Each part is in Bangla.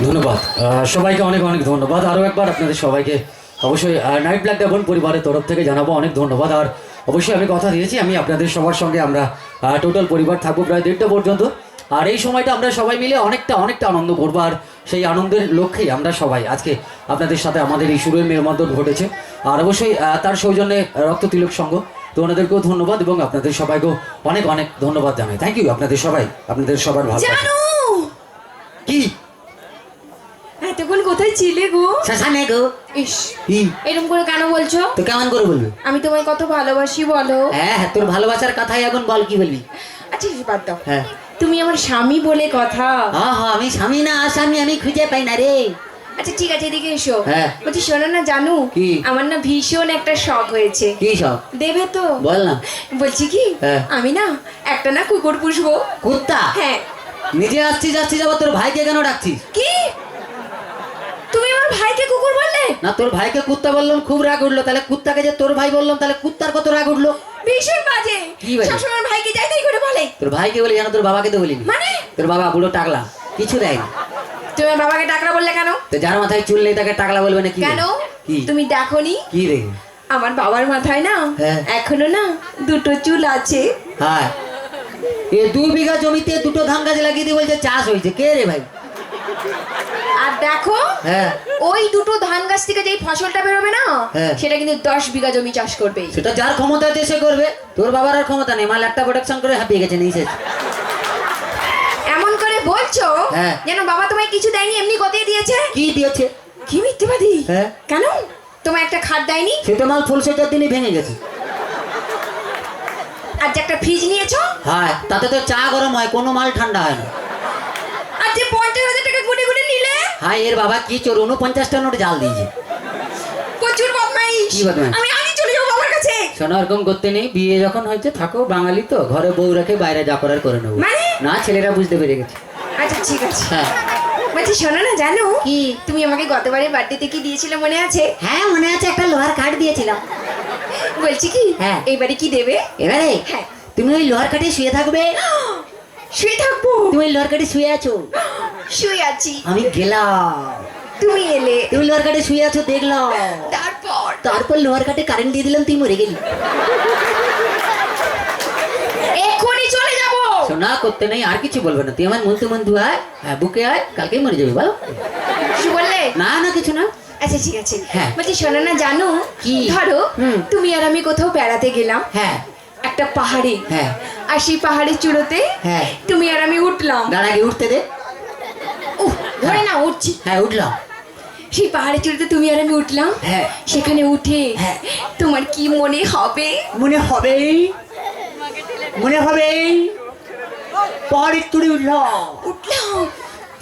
ধন্যবাদ সবাইকে, অনেক অনেক ধন্যবাদ আরও একবার আপনাদের সবাইকে। অবশ্যই নাইট ব্ল্যাক ডেভন পরিবারের তরফ থেকে জানাবো অনেক ধন্যবাদ। আর অবশ্যই আমি কথা দিয়েছি আমি আপনাদের সবার সঙ্গে আমরা টোটাল পরিবার থাকবো প্রায় 1:30টা পর্যন্ত। আর এই সময়টা আমরা সবাই মিলে অনেকটা আনন্দ করবো। আর সেই আনন্দের লক্ষ্যেই আমরা সবাই আজকে আপনাদের সাথে আমাদের এই সুরের মেলবন্ধন ঘটেছে। আর অবশ্যই তার সৌজন্যে রক্ত তিলক সংঘ, তো ওনাদেরকেও ধন্যবাদ এবং আপনাদের সবাইকেও অনেক অনেক ধন্যবাদ জানাই। থ্যাংক ইউ আপনাদের সবাই, আপনাদের সবার ভালো। কি এতক্ষণ কোথায় ছিলে গো? শাসানে গো। ইস, এরকম করে কেন বলছো? তো কেমন করে বলবি? আমি তোমায় কত ভালোবাসি বলো। হ্যাঁ, তোর ভালোবাসার কথাই এখন বল, কি বলবি? আচ্ছা বাদ দাও। হ্যাঁ, তুমি আমার স্বামী বলে কথা। হ্যাঁ আমি স্বামী না আসামি আমি খুঁজে পাই না রে। আচ্ছা ঠিক আছে, এদিকে এসো। হ্যাঁ বলছি শোনো না জানু, কি? আমার না ভীষণ একটা শখ হয়েছে। কি সব? দেবে তো? বল না। বলছি কি, হ্যাঁ। আমি না একটা না কুকুর পুষবো। কুত্তা? হ্যাঁ। নিজে আসছিস আবার তোর ভাইকে কেন ডাকছিস? কি তুমি আমার ভাইকে কুকুর বললে? না, তোর ভাইকে কুত্তা বললাম খুব রাগ উঠলো, তাহলে কুত্তাকে যে তোর ভাই বললাম তাহলে কুত্তার কত রাগ উঠলো? ভীষণ বাজে। কি বাজে? সবসময় ভাইকে যাই তাই করে বলে। তোর ভাইকে বলি জানো, তোর বাবাকে তো বলিনি। মানে? তোর বাবা বুড়ো টাকলা, কিছু দেয় না। তুমি আমার বাবাকে টাকলা বললে কেন? তো যার মাথায় চুল নেই তাকে টাকলা বলবে না? কি কেন? কি তুমি দেখোনি কি রে? আমার বাবার মাথায় না হ্যাঁ। এখনো না দুটো চুল আছে। হ্যাঁ, এ 2 বিঘা জমিতে 2টো ধান গাছ লাগিয়ে দিয়ে বলছে চাষ হয়েছে। কে রে ভাই? আর দেখো, হ্যাঁ, ওই দুটো ধান গাছ থেকে যেই ফসলটা বেরোবে না, হ্যাঁ, সেটা কিন্তু 10 বিঘা জমি চাষ করবে। সেটা যার ক্ষমতা আছে সে করবে। তোর বাবার আর ক্ষমতা নেই, মাল একটা প্রোডাকশন করে হাঁপিয়ে গেছে নিয়ে শেষ। এমন করে বলছো হ্যাঁ। যেন বাবা তোমায় কিছু দেয়নি, এমনি গতিয়ে দিয়েছে। কি দিয়েছে? কি মিথ্যেবাদী। হ্যাঁ। কেন তোমায় একটা খাট দেয়নি? সেটা মাল ফুল সেটার দিনই ভেঙে গেছে। আর যে একটা ফ্রিজ নিয়েছো, হ্যাঁ, তাতে তো চা গরম হয়, কোনো মাল ঠান্ডা হয় না। আর যে 50,000 টাকা গুনে গুনে নিলে। হ্যাঁ, এর বাবা কি চোর, 49টা নোট জাল দিয়েছে। প্রচুর বদমাইশ। কি বদমাইশ? আমি আগে চলে যাবো বাবার কাছে। শোনো, এরকম করতে নেই। বিয়ে যখন হয়েছে থাকো, বাঙালি তো ঘরে বউ রেখে বাইরে যা করার করে নেবো। মানে? না, ছেলেরা বুঝতে পেরে গেছে। আচ্ছা ঠিক আছে। হ্যাঁ। বলছি শোনো না জানো, কি? তুমি আমাকে গতবারের বার্থডেতে কি দিয়েছিলে মনে আছে? হ্যাঁ মনে আছে, একটা লোহার কাঠ দিয়েছিলাম। বলছি কি, হ্যাঁ। এইবারে কি দেবে? এবারে হ্যাঁ। তুমি ওই লোহার কাঠে শুয়ে থাকবে। শুয়ে থাকবো? তুমি ওই লোহার কাঠে শুয়ে আছো, শুয়ে আছি। আমি গেলাম, তুমি এলে। তুমি লোহার কাঠে শুয়ে আছো দেখলাম, তারপর লোহার কাঠে কারেন্ট দিয়ে দিলাম, তুই মরে গেলি। এক্ষুনি চলে যাবো। শোনা করতে নেই, আর কিছু বলবে না। তুই আমার মন্তু আয়, হ্যাঁ বুকে আয়, কালকেই মরে যাবে। বলো কি বললে? না না কিছু না। আচ্ছা ঠিক আছে। হ্যাঁ। বলছি শোনো না জানো, কি? ধরো তুমি আর আমি কোথাও বেড়াতে গেলাম, হ্যাঁ একটা পাহাড়ে। হ্যাঁ। আর সেই পাহাড়ের চূড়োতে হ্যাঁ। তুমি আর আমি উঠলাম। দাঁড়া, গিয়ে উঠতে দে। ধরে না উঠছি। হ্যাঁ উঠলাম। সেই পাহাড়ের চূড়োতে তুমি আর আমি উঠলাম। হ্যাঁ। সেখানে উঠে হ্যাঁ। তোমার কি মনে হবে? মনে হবে, মনে হবে পাহাড়ের তুড়ি উঠলাম,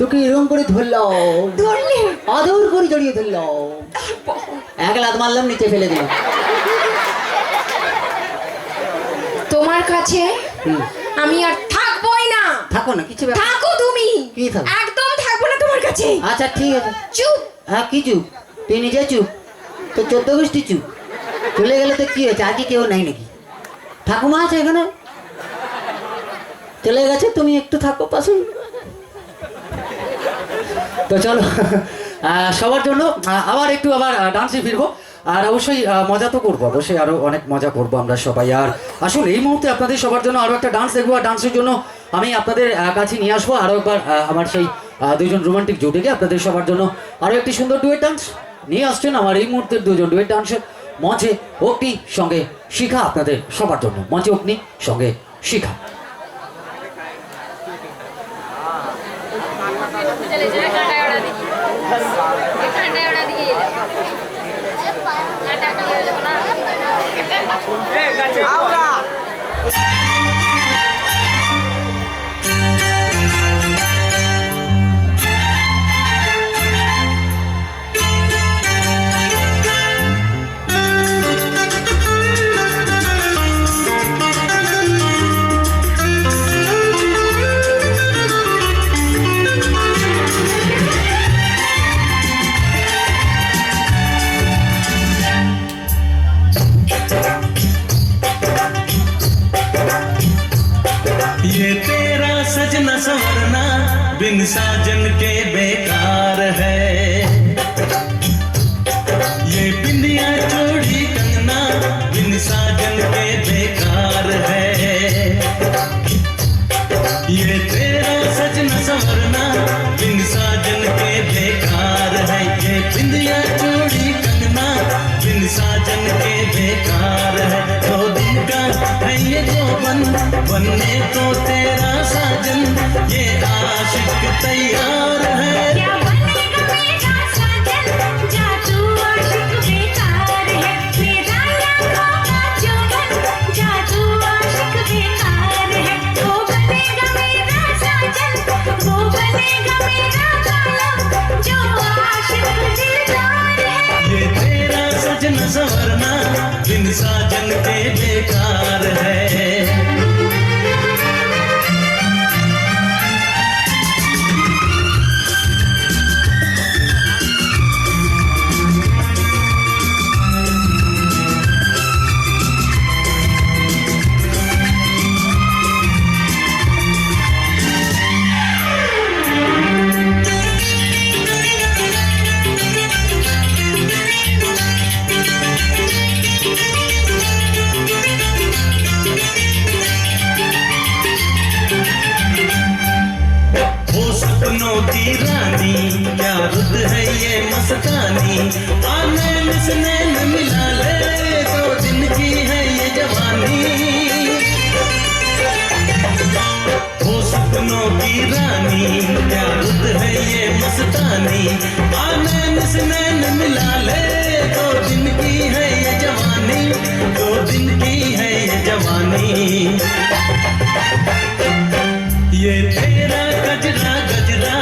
তোকে এরকম করে ধরলাম, ধরলে আদর করে জড়িয়ে ধরলাম, এক লাত মারলাম, নিচে ফেলে দিলাম। তোমার কাছে আমি আর থাকবোই না। থাকো না, কিছু ব্যাপার। থাকো তুমি। কি থাকো? একদম থাকবো না তোমার কাছে। আচ্ছা ঠিক আছে। চুপ। হ্যাঁ কি চুপ? তুই নিজে চুপ, তো 14 গোষ্ঠী চুপ। চলে গেলে তো কি হয়েছে, আজকে কেউ নাই নাকি? ঠাকুমা আছে এখানে, চলে গেছে, তুমি একটু থাকো পাশে। তো চলো সবার জন্য আবার ডান্সে ফিরবো। আর অবশ্যই মজা তো করবো, অবশ্যই আরো অনেক মজা করবো আমরা সবাই। আর আসলে এই মুহূর্তে আপনাদের সবার জন্য আরো একটা ডান্স দেখবো। আর ডান্সের জন্য আমি আপনাদের কাছে নিয়ে আসবো আরো একবার আমার সেই 2জন রোমান্টিক জুটিকে। আপনাদের সবার জন্য আরো একটি সুন্দর ডুয়েট ডান্স নিয়ে আসছেন আমার এই মুহূর্তের 2জন ডুয়েট ডান্সের মঞ্চে। অগ্নি সঙ্গে শিখা আপনাদের সবার জন্য মঞ্চে, অগ্নি সঙ্গে শিখা। ये तेरा सजना संवरना बिन साजन के बेकार बनने को तेरा साजन ये आशिक तैयार है। क्या बनेगा मेरा साजन, जा तू आशिक बेकार है। मेरा आँखों का जोगन, जा तू आशिक बेकार है। वो बनेगा मेरा साजन, वो बनेगा मेरा कालम, जो आशिक दिलदार है। ये तेरा सजन संवरना बिन साजन के बेकार है। सपनों की रानी क्या रुत है ये मस्तानी, आने मिसने न मिला ले दो दिन की है ये जवानी। वो सपनों की रानी क्या रुत है ये मस्तानी, आने मिसने न मिला ले दो दिन की है ये जवानी, दो दिन की है ये जवानी। ये तेरा गजरा गजरा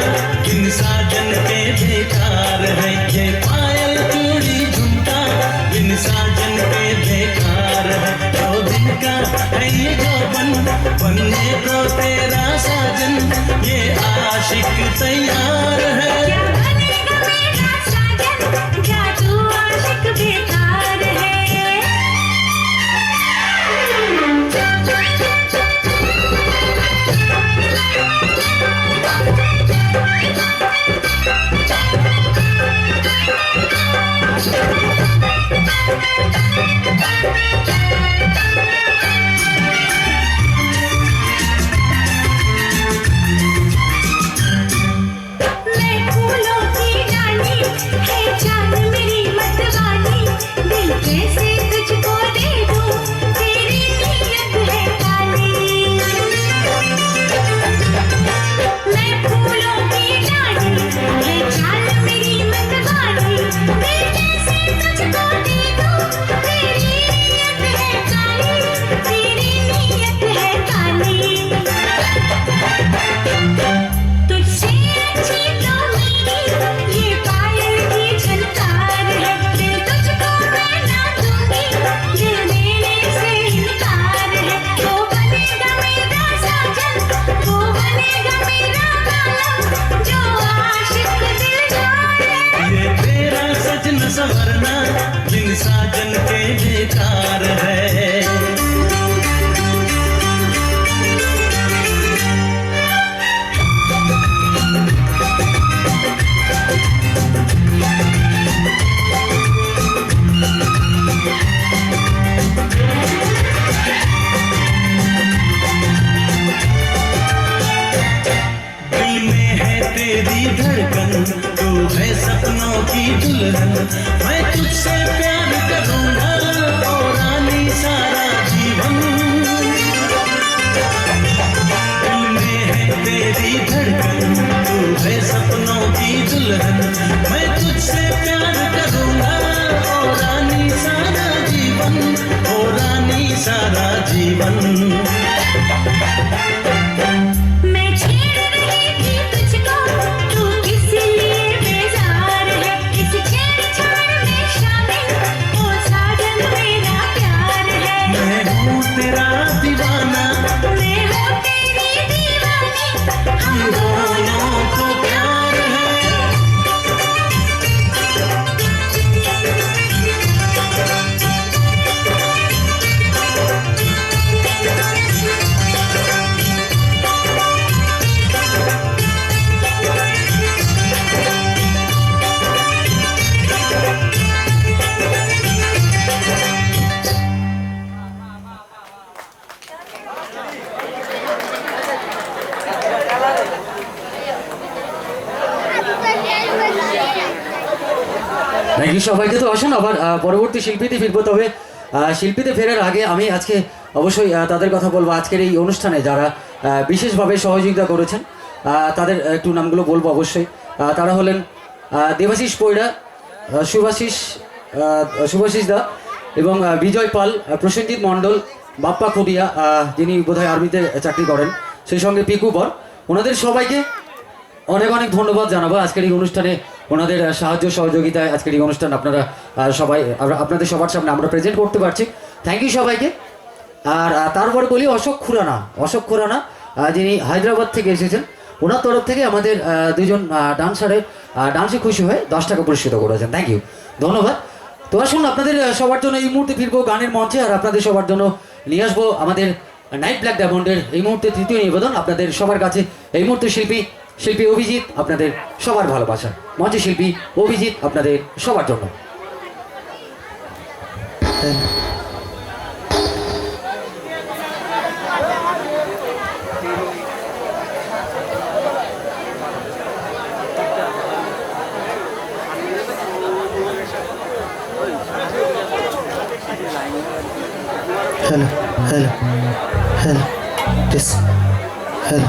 इन साजन के बेकार है। ये पायल चूड़ी झुमका बिन साजन के बेकार है। दो दिन का है ये जौबन बनने को तेरा साजन ये आशिक तैयार है। क्या बनेगा मेरा साजन, जा तू आशिक बेकार है। मैं फूलों की डाली है जान मेरी मतवाली, दिल कैसे तुझको दे दूं, तेरी नीयत है काली। मैं फूलों की डाली है जान मेरी मतवाली, दिल कैसे तुझको दे दूं, तेरी नीयत है काली, तेरी नीयत है काली। तुझसे अच्छी तो मेरी ये पायल की झनकार है। दिल तुझको मैं ना दूंगी, दिल देने से इनकार है। वो बनेगा मेरा साजन, वो बनेगा मेरा कालम, जो आशिक दिलदार है। ये तेरा सजन संवरना बिन साजन के बेकार है। दिल में है तेरी धड़कन, तू है सपनों की दुल्हन, मैं तुझसे प्यार करूंगा ओ रानी सारा जीवन। दिल में है तेरी धड़कन, तू है सपनों की दुल्हन, मैं तुझसे प्यार करूंगा ओ रानी सारा जीवन, ओ रानी सारा जीवन। मैं छेड़ रही थी तुझको, तू किस लिए बेजार है। इस छेड़छाड़ में शामिल ओ साजन मेरा प्यार है। मैं हूँ तेरा दीवाना, मैं हूँ तेरी दीवानी, हम दोनों को प्यार है। থ্যাংক ইউ সবাইকে। তো আসুন আবার পরবর্তী শিল্পীতে ফিরবো, তবে শিল্পীতে ফেরার আগে আমি আজকে অবশ্যই তাদের কথা বলবো আজকের এই অনুষ্ঠানে যারা বিশেষভাবে সহযোগিতা করেছেন তাদের একটু নামগুলো বলবো অবশ্যই। তারা হলেন দেবাশিস পৈড়া, শুভাশিস দা এবং বিজয় পাল, প্রসেনজিৎ মণ্ডল, বাপ্পা খুদিয়া যিনি বোধহয় আর্মিতে চাকরি করেন, সেই সঙ্গে পিকু বর। ওনাদের সবাইকে অনেক অনেক ধন্যবাদ জানাবো আজকের এই অনুষ্ঠানে ওনাদের সাহায্য সহযোগিতায় আজকের এই অনুষ্ঠান আপনারা সবাই আপনাদের সবার সামনে আমরা প্রেজেন্ট করতে পারছি। থ্যাংক ইউ সবাইকে। আর তারপরে বলি অশোক খুরানা যিনি হায়দ্রাবাদ থেকে এসেছেন, ওনার তরফ থেকে আমাদের দুজন ডান্সারের ডান্সে খুশি হয়ে 10 টাকা পুরস্কৃত করেছেন। থ্যাংক ইউ, ধন্যবাদ। তো আসুন আপনাদের সবার জন্য এই মুহূর্তে ফিরবো গানের মঞ্চে, আর আপনাদের সবার জন্য নিয়ে আসবো আমাদের নাইট ব্ল্যাক ডায়মন্ডের এই মুহূর্তে তৃতীয় নিবেদন আপনাদের সবার কাছে। এই মুহূর্তে শিল্পী অভিজিৎ, আপনাদের সবার ভালোবাসা মঞ্চে শিল্পী অভিজিৎ আপনাদের সবার জন্য। hello hello hello this hello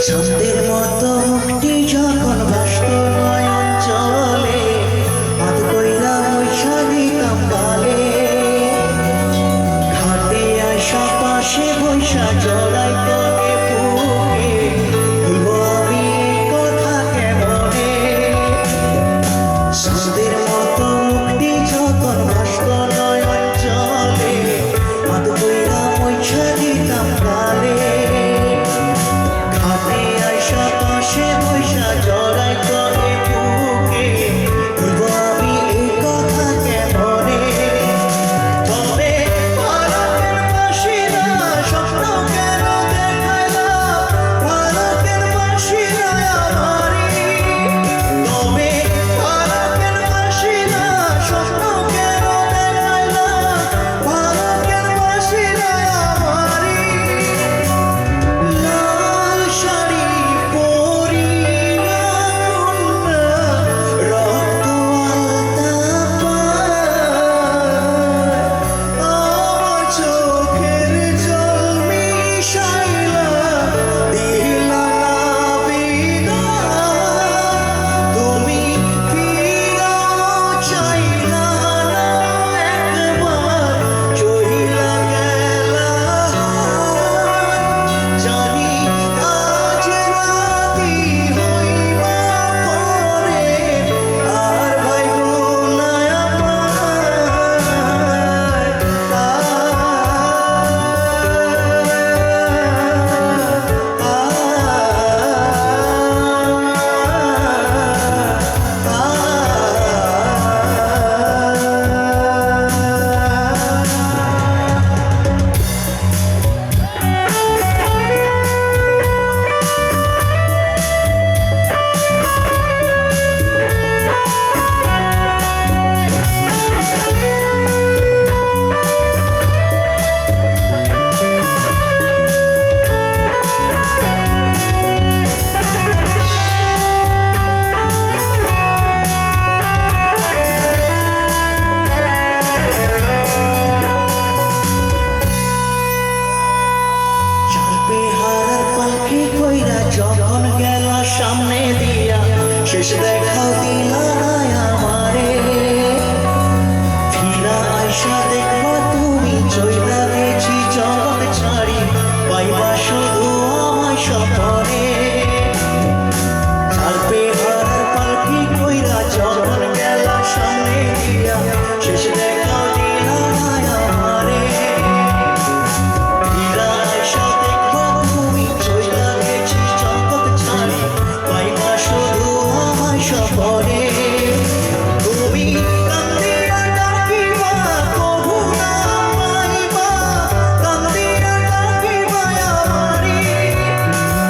ছন্দের মতো মুক্তি যখন ভাসত নয়ন চলে, হাত কইরা বৈশা দিতাম গালে, ঘাটে আসা পাশে বৈশা জড়াই তলে বুকে, ভুলব আমি কথা কেমনে। ছন্দের মতো মুক্তি যখন ভাসত নয়ন চলে, হাত কইরা বৈশা দিতাম গালে, হাতে আইসা পাশে বৈশা জড়াই শেষ দেখাও দিলা না আমারে ফিরা আইসা দেখবা তুমি চইলা গেছি জগৎ ছাড়ি পাইবা শুধু আমায় স্বপনে চালবে হারার পালকি কইরা যখন গেলা সামনে দিয়া শেষ দেখাও দিলা না আমারে ফিরা আইসা দেখবা তুমি চইলা গেছি জগৎ ছাড়ি পাইবা শুধু আমায় স্বপনে তুমি কান্দিয়া ডাকিবা কভু না পাইবা কান্দিয়া ডাকিবা আমারে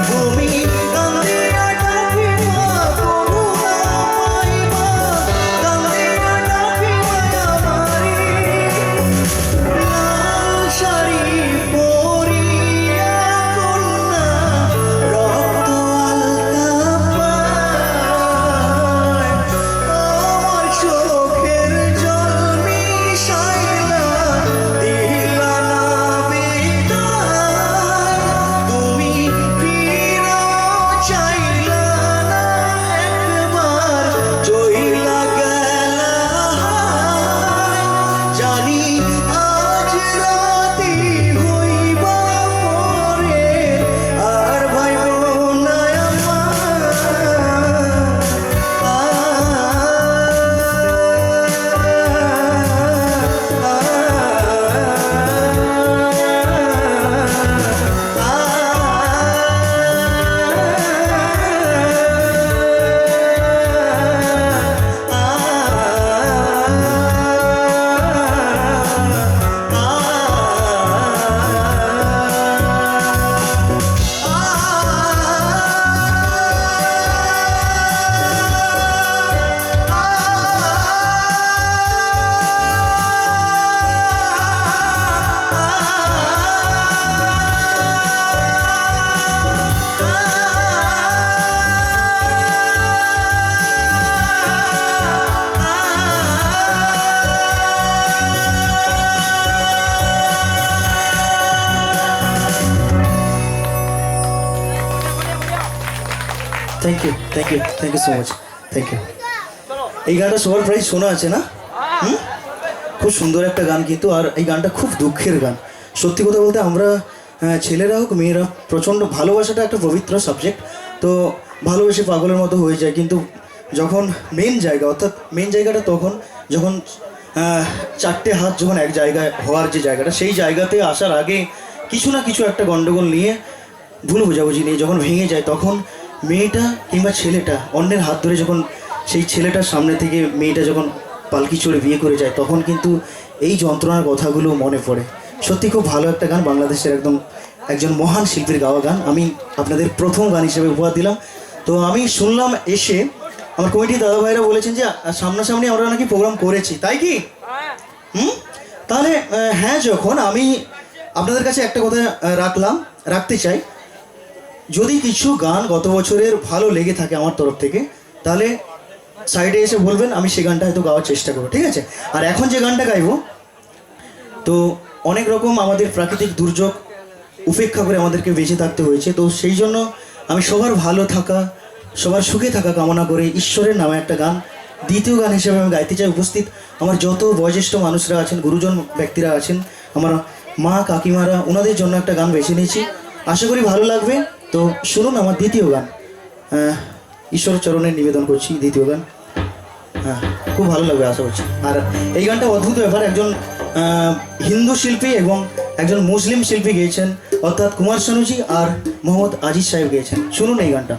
তুমি কান্দিয়া ডাকিবা কভু না পাইবা কান্দিয়া ডাকিবা আমারে লাল শাড়ি পরিয়া কন্যা রক্ত আলতা পায় আমার চোখের জল মিশাইলা দিলা না বিদায় তুমি ফিরা চাইলা না একবার চইলা গেলা জানি আজ রাতি হইবা পরে আর ভাইব না thank you so much thank you এই গানটা সবার প্রায় শোনা আছে না হুম খুব সুন্দর একটা গান কিন্তু আর এই গানটা খুব দুঃখের গান সত্যি কথা বলতে আমরা ছেলেরা হোক মেয়েরা প্রচণ্ড ভালোবাসাটা একটা পবিত্র সাবজেক্ট তো ভালোবেসে পাগলের মতো হয়ে যায় কিন্তু যখন মেন জায়গা অর্থাৎ মেন জায়গাটা তখন যখন চারটে হাত যখন এক জায়গায় হওয়ার যে জায়গাটা সেই জায়গাতে আসার আগে কিছু না কিছু একটা গণ্ডগোল নিয়ে ভুল বোঝাবুঝি নিয়ে যখন ভেঙে যায় তখন মেয়েটা কিংবা ছেলেটা অন্যের হাত ধরে যখন সেই ছেলেটার সামনে থেকে মেয়েটা যখন পালকি চড়ে বিয়ে করে যায় তখন কিন্তু এই যন্ত্রণার কথাগুলো মনে পড়ে সত্যি খুব ভালো একটা গান বাংলাদেশের একজন মহান শিল্পীর গাওয়া গান আমি আপনাদের প্রথম গান হিসেবে উপহার দিলাম তো আমি শুনলাম এসে আমার কমিটির দাদা ভাইরা বলেছেন যে সামনাসামনি আমরা নাকি প্রোগ্রাম করেছি তাই কি তাহলে হ্যাঁ যখন আমি আপনাদের কাছে একটা কথা রাখতে চাই যদি কিছু গান গত বছরের ভালো লেগে থাকে আমার তরফ থেকে তাহলে সাইডে এসে বলবেন আমি সেই গানটা হয়তো গাওয়ার চেষ্টা করবো ঠিক আছে আর এখন যে গানটা গাইবো তো অনেক রকম আমাদের প্রাকৃতিক দুর্যোগ উপেক্ষা করে আমাদেরকে বেঁচে থাকতে হয়েছে তো সেই জন্য আমি সবার ভালো থাকা সবার সুখে থাকা কামনা করে ঈশ্বরের নামে একটা গান দ্বিতীয় গান হিসেবে আমি গাইতে চাই উপস্থিত আমার যত বয়োজ্যেষ্ঠ মানুষরা আছেন গুরুজন ব্যক্তিরা আছেন আমার মা কাকিমারা ওনাদের জন্য একটা গান বেছে নিয়েছি আশা করি ভালো লাগবে তো শুনুন আমার দ্বিতীয় গান ঈশ্বরের চরণে নিবেদন করছি দ্বিতীয় গান হ্যাঁ খুব ভালো লাগবে আশা করছি আর এই গানটা অদ্ভুত ব্যাপার একজন হিন্দু শিল্পী এবং একজন মুসলিম শিল্পী গেয়েছেন অর্থাৎ কুমার শানুজি আর মোহাম্মদ আজিজ সাহেব গেয়েছেন শুনুন এই গানটা